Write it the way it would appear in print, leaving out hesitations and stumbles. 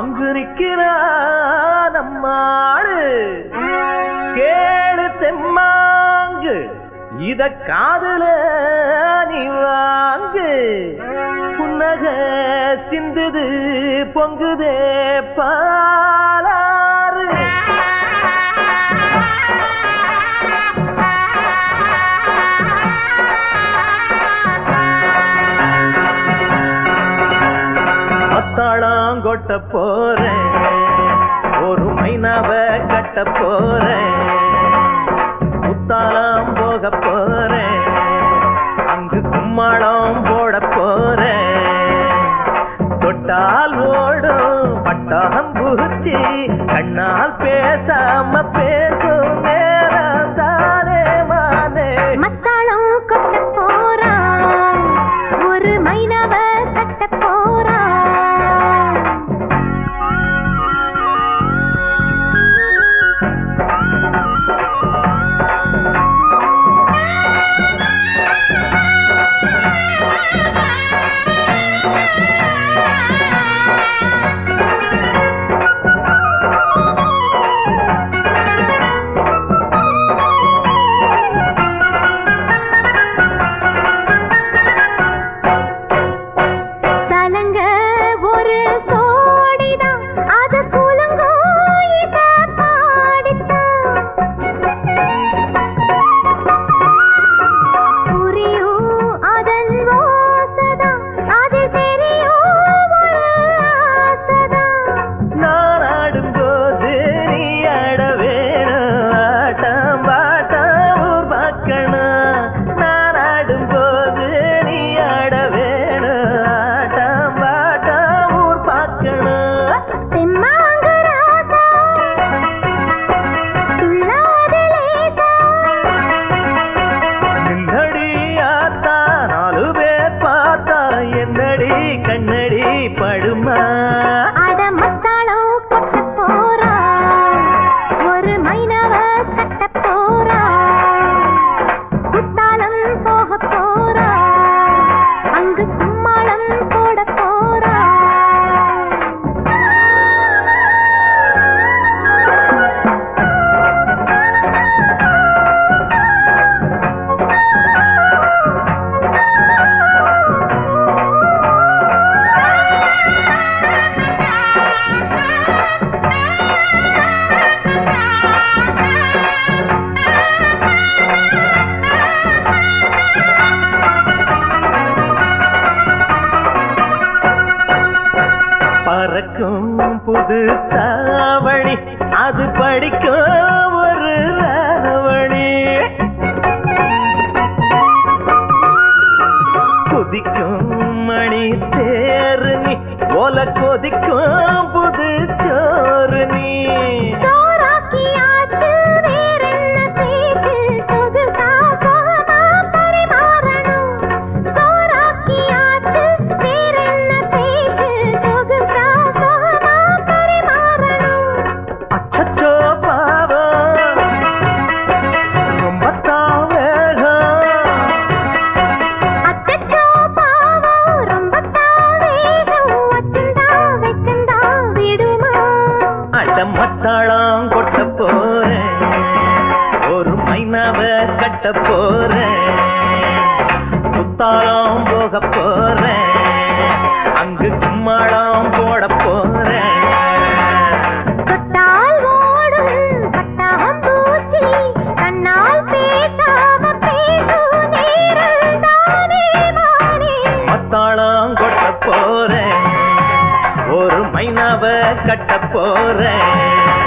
அங்கு நிக்கிறா நம்மாளு கேளு தெம்மாங்கு இத காதுல நீ வாங்கு புன்னக சிந்துது பொங்குதே பாலாறு மத்தாளாங்கொட்ட போறேன் ஒரு மைனாவ கட்ட போறேன் முத்தாளாம் போக போறேன் அங்கு கும்மாளம் போட போறேன் தொட்டால் ஓடும் பட்டாம் பூச்சி கண்ணால் பேசாம பேசும் நேரம் தானே மானே மத்தாளம் கொட்ட போறான் ஒரு மைனாவ கட்ட போறான் புது சாவணி அது படிக்கும் ஒரு ராவணி கொதிக்கும் மணி தேரு நீ ஓல கொதிக்கும் புது சோறு நீ மத்தாளம் கொட்ட போறேன் ஒரு மைனாவ கட்ட போறேன் முத்தாளம் போக போறேன் அங்கு கும்மாளம் போட போறேன் தொட்டால் ஓடும் பட்டாம் பூச்சி கண்ணால் பேசாம பேசும் நேரம் தானே மானே மத்தாளம் கொட்ட போறேன் ஒரு மைனாவ கட்ட போறேன்